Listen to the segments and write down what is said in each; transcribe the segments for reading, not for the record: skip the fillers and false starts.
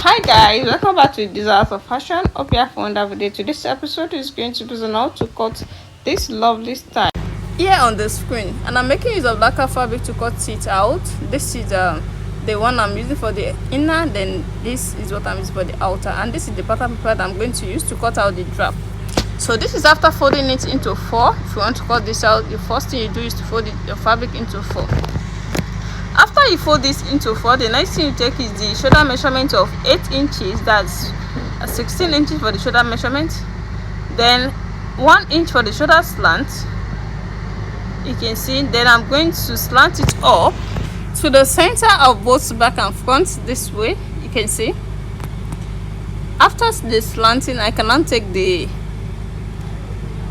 Hi guys, welcome back to Desires of Fashion. Hope you have fun with it. Today's episode is going to be on how to cut this lovely style here on the screen, and I'm making use of lacquer fabric to cut it out. This is the one I'm using for the inner, then this is what I'm using for the outer, and this is the pattern paper that I'm going to use to cut out the drap. So this is after folding it into 4. If you want to cut this out, the first thing you do is to fold your fabric into 4. After you fold this into 4, the next thing you take is the shoulder measurement of 8 inches. That's 16 inches for the shoulder measurement, then 1 inch for the shoulder slant. You can see, then I'm going to slant it up to the center of both back and front this way. You can see, after the slanting, I can now take the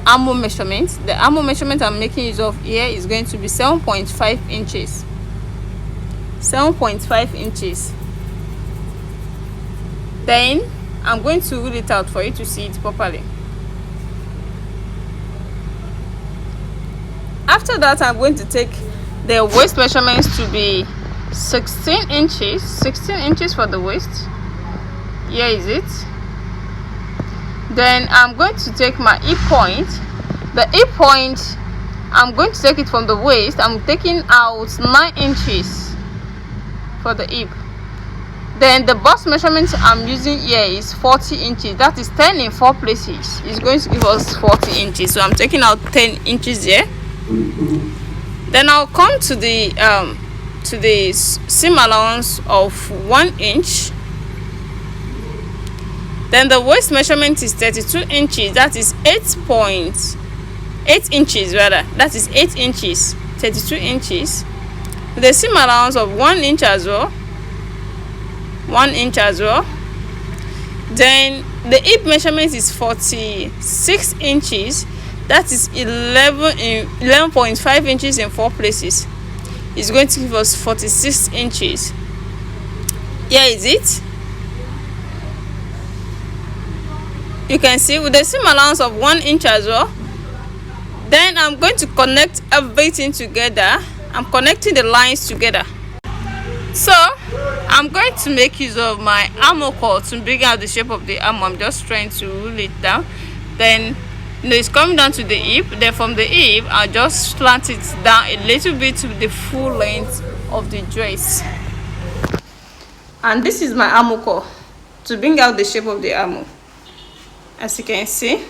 armhole measurement. The armhole measurement I'm making use of here is going to be 7.5 inches. 7.5 inches. Then I'm going to rule it out for you to see it properly. After that, I'm going to take the waist measurements to be 16 inches. 16 inches for the waist. Here is it. Then I'm going to take my hip point. The hip point, I'm going to take it from the waist. I'm taking out 9 inches for the hip. Then the bust measurement I'm using here is 40 inches. That is 10 in 4 places. It's going to give us 40 inches. So I'm taking out 10 inches here. Then I'll come to the seam allowance of 1 inch. Then the waist measurement is 32 inches. That is 8 inches rather. That is 8 inches. 32 inches. The seam allowance of 1 inch as well. 1 inch as well. Then the hip measurement is 46 inches. That is 11.5 inches in 4 places. It's going to give us 46 inches. Here is it. You can see with the seam allowance of 1 inch as well. Then I'm going to connect everything together. I'm connecting the lines together. So I'm going to make use of my armhole cut to bring out the shape of the arm. I'm just trying to rule it down. Then it's coming down to the hip. Then from the hip, I'll just slant it down a little bit to the full length of the dress. And this is my armhole cut to bring out the shape of the armhole, as you can see.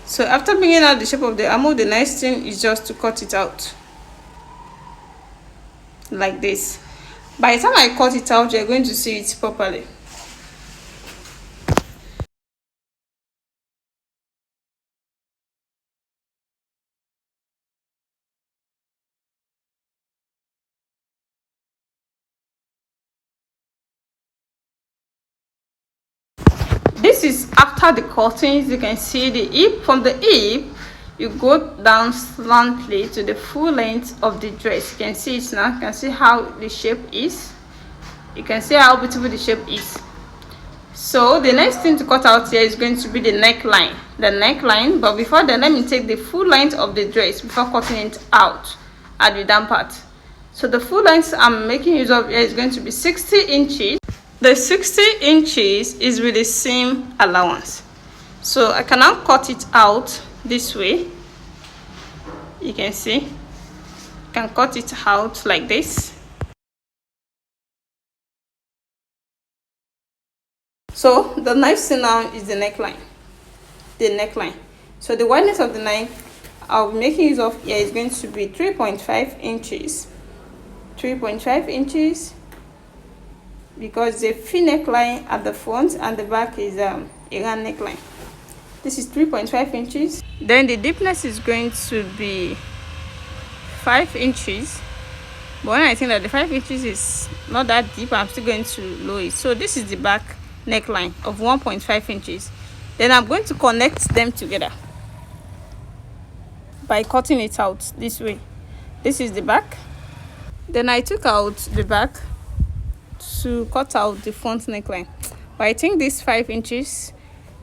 So after bringing out the shape of the armhole, the next thing is just to cut it out like this. By the time I cut it out, you're going to see it properly. This is after the cuttings. You can see the hip. From the hip, you go down slantly to the full length of the dress. You can see it now. You can see how the shape is. You can see how beautiful the shape is. So the next thing to cut out here is going to be the neckline. The neckline. But before then, let me take the full length of the dress before cutting it out at the down part. So the full length I'm making use of here is going to be 60 inches. The 60 inches is with the seam allowance. So I can now cut it out this way. You can see, you can cut it out like this. So the next thing now is the neckline. So the wideness of the neck I'll be making use of here is going to be 3.5 inches. 3.5 inches, because the V neckline at the front and the back is a round neckline. This is 3.5 inches. Then the deepness is going to be 5 inches. But when I think that the 5 inches is not that deep, I'm still going to lower it. So this is the back neckline of 1.5 inches. Then I'm going to connect them together by cutting it out this way. This is the back. Then I took out the back to cut out the front neckline. But I think this 5 inches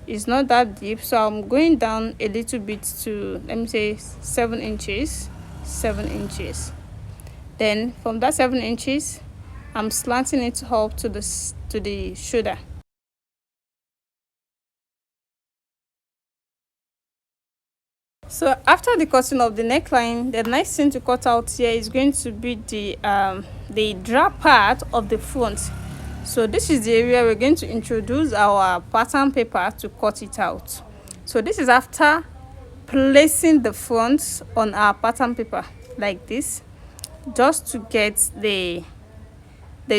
is not that deep, so I'm going down a little bit to, let me say, 7 inches. Then from that 7 inches, I'm slanting it up to the shoulder. So after the cutting of the neckline, the next thing to cut out here is going to be the drap part of the front. So this is the area we're going to introduce our pattern paper to cut it out. So this is after placing the front on our pattern paper like this, just to get the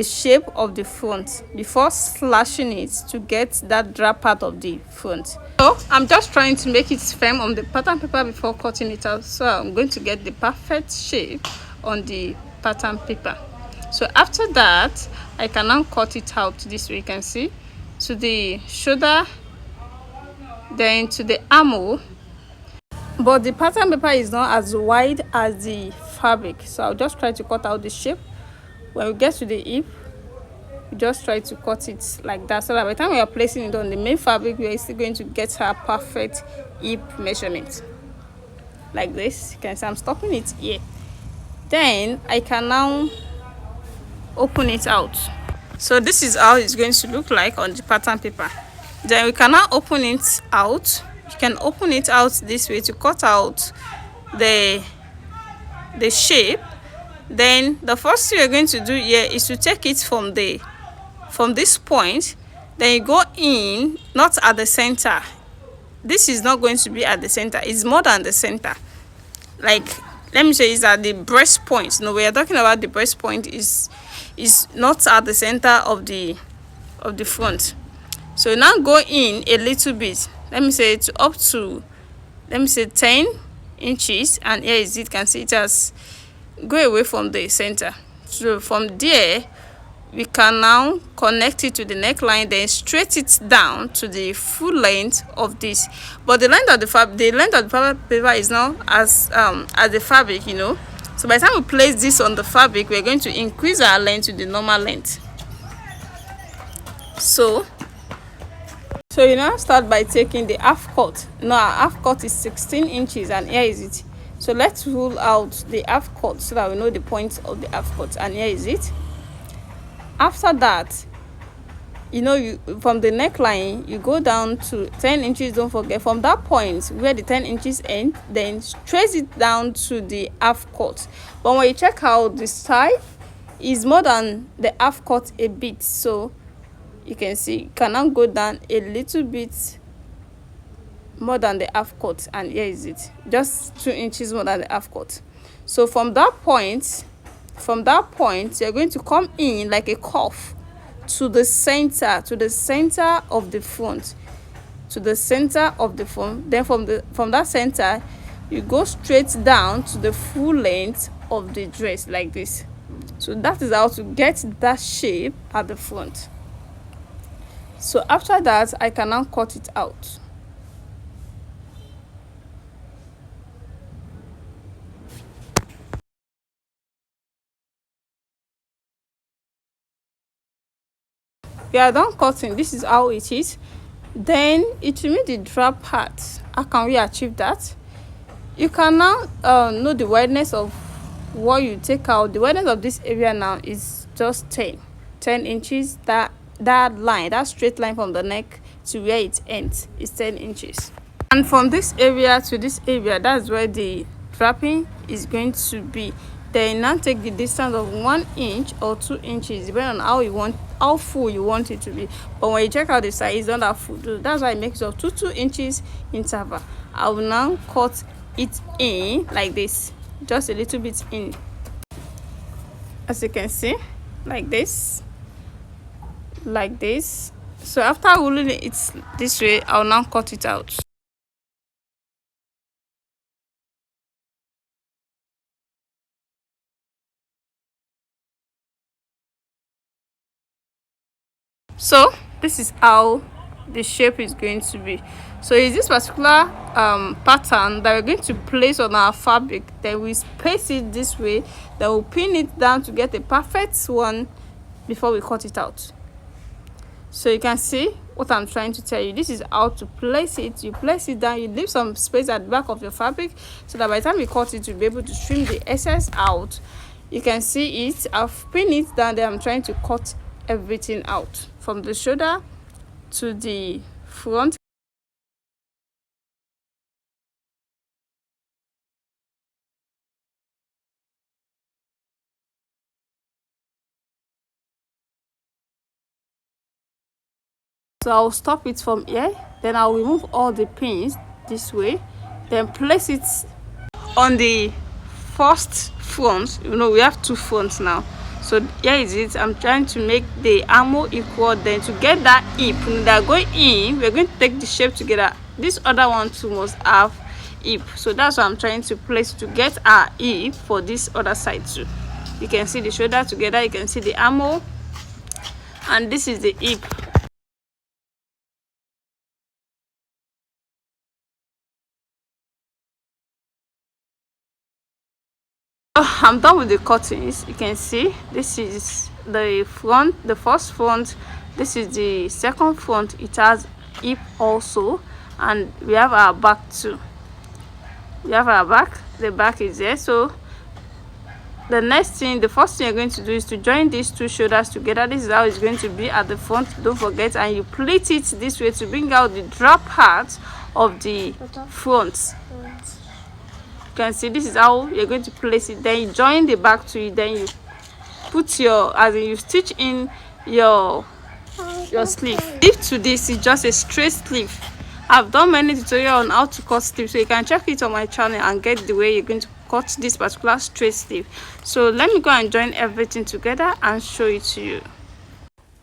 shape of the front before slashing it to get that drap part of the front. So I'm just trying to make it firm on the pattern paper before cutting it out, so I'm going to get the perfect shape on the pattern paper. So after that, I can now cut it out this way. You can see to the shoulder, then to the armhole, but the pattern paper is not as wide as the fabric, so I'll just try to cut out the shape. When we get to the hip, we just try to cut it like that, so that by the time we are placing it on the main fabric, we are still going to get our perfect hip measurement like this. You can see I'm stopping it here. Then I can now open it out. So this is how it's going to look like on the pattern paper. Then we can now open it out. You can open it out this way to cut out the shape. Then the first thing you're going to do here is to take it from this point, then you go in, not at the center. This is not going to be at the center, it's more than the center. Like, let me say it's at the breast point. No, we are talking about the breast point is not at the center of the front. So now go in a little bit, let me say to up to, let me say 10 inches, and here is it. You can see it has go away from the center. So from there we can now connect it to the neckline, then straight it down to the full length of this. But the length of the fabric paper is not as the fabric, you know. So by the time we place this on the fabric, we're going to increase our length to the normal length. So you now start by taking the half cut. Now our half cut is 16 inches, and here is it. So let's rule out the half cut so that we know the point of the half cut, and here is it. After that, you know, you from the neckline you go down to 10 inches. Don't forget, from that point where the 10 inches end, then trace it down to the half cut. But when you check out the side is more than the half cut a bit, so you can see you can now go down a little bit more than the half cut, and here is it, just 2 inches more than the half cut. So from that point you're going to come in like a cuff to the center of the front, then from that center you go straight down to the full length of the dress like this. So that is how to get that shape at the front. So after that, I can now cut it out. We are done cutting. This is how it is. Then it will mean the drap part. How can we achieve that? You can now know the wideness of what you take out. The wideness of this area now is just 10 inches. That line, that straight line from the neck to where it ends is 10 inches. And from this area to this area, that's where the draping is going to be. Then now take the distance of 1 inch or 2 inches, depending on how full you want it to be. But when you check out the side, it's not that full. That's why it makes it up to 2 inches interval. I will now cut it in like this, just a little bit in, as you can see, like this. So after rolling it this way, I'll now cut it out. So this is how the shape is going to be. So is this particular pattern that we're going to place on our fabric, then we space it this way, then we'll pin it down to get a perfect one before we cut it out. So you can see what I'm trying to tell you. This is how to place it. You place it down, you leave some space at the back of your fabric so that by the time you cut it, you'll be able to trim the excess out. You can see it. I've pinned it down there. I'm trying to cut everything out from the shoulder to the front. So I'll stop it from here, then I'll remove all the pins this way, then place it on the first front. You know, we have two fronts now, so here is it. I'm trying to make the armhole equal. Then to get that hip that going in, we're going to take the shape together. This other one too must have hip, so that's what I'm trying to place to get our hip for this other side too. You can see the shoulder together, you can see the armhole, and this is the hip. I'm done with the cuttings. You can see this is the front, the first front, this is the second front. It has hip also, and we have our back too. We have our back, the back is there. So the next thing, the first thing you're going to do is to join these two shoulders together. This is how it's going to be at the front, don't forget, and you pleat it this way to bring out the drop part of the front. You can see this is how you're going to place it. Then you join the back to it, then you put your, as in you stitch in your sleeve. Sleeve to this is just a straight sleeve. I've done many tutorials on how to cut sleeve, so you can check it on my channel and get the way you're going to cut this particular straight sleeve. So let me go and join everything together and show it to you.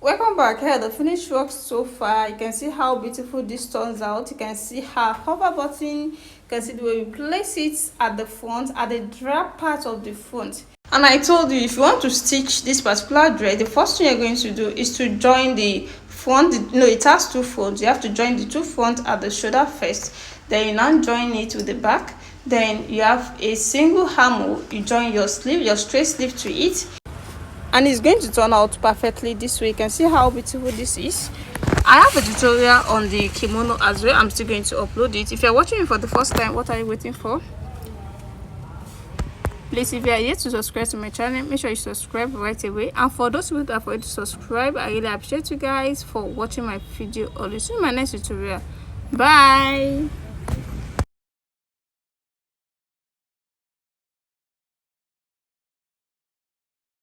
Welcome back. Here the finished work so far. You can see how beautiful this turns out. You can see her hover button. You can see the way we place it at the front, at the drap part of the front. And I told you, if you want to stitch this particular dress, the first thing you're going to do is to join the front. No, it has two fronts. You have to join the two fronts at the shoulder first, then you now join it with the back. Then you have a single armhole. You join your sleeve, your straight sleeve to it, and it's going to turn out perfectly this way. You can see how beautiful this is. I have a tutorial on the kimono as well. I'm still going to upload it. If you're watching it for the first time, what are you waiting for? Please, if you are yet to subscribe to my channel, make sure you subscribe right away. And for those who have already subscribed, I really appreciate you guys for watching my video. I'll see you in my next tutorial. Bye.